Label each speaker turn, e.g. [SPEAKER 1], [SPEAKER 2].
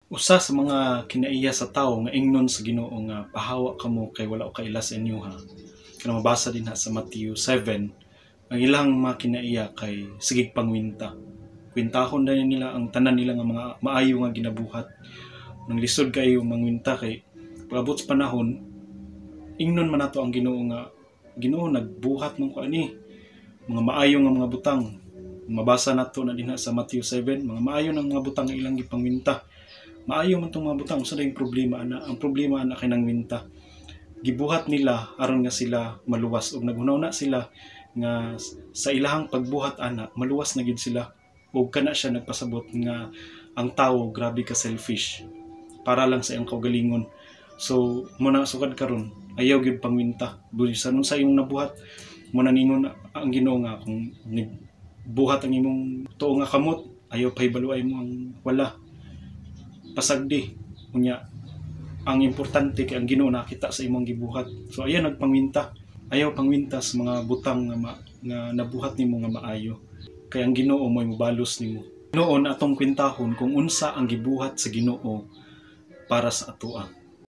[SPEAKER 1] Usa sa mga kinaiya sa tawo nga ingnon sa Ginoo nga pahawa kamo kay wala ka ila sa inyo ha. Kana mabasa din ha sa Matthew 7, ang ilang mga kinaiya kay sigig pangwinta. Kwintahon na nila ang tanan nila nga mga maayo nga ginabuhat. Nang lisod kayo mangwinta kay pagabot sa panahon, ingnon man nato ang Ginoo nga Ginoo nagbuhat man ko ani mga maayo nga mga butang. Mabasa nato na dinha sa Matthew 7, mga maayo ng mga butang nga ilang gipangwinta. Maayo man tong mga butang, usa dayong problema ana. Ang problema ana kay nang winta. Gibuhat nila aron nga sila maluwas ug naghunaw na sila nga sa ilahang pagbuhat ana maluwas na gid sila ug kana siya nagpasabot nga ang tawo grabe ka selfish para lang sa iyang kaugalingon. So mo na sukad karon ayaw gid pangwinta bulisan unsa imong nabuhat mo na ningon ang Ginoo nga kung buhat ang imong tuo nga kamot ayaw pahibaluay mo ang wala pasagdi unya ang importante kay ang Ginoo nakita sa imong gibuhat. So ayan nagpangwinta, ayaw pangwinta sa mga butang nga nabuhat nimo nga maayo kay ang Ginoo mo'y mobalos nimo. Noon atong kwintahon kung unsa ang gibuhat sa Ginoo para sa atoa.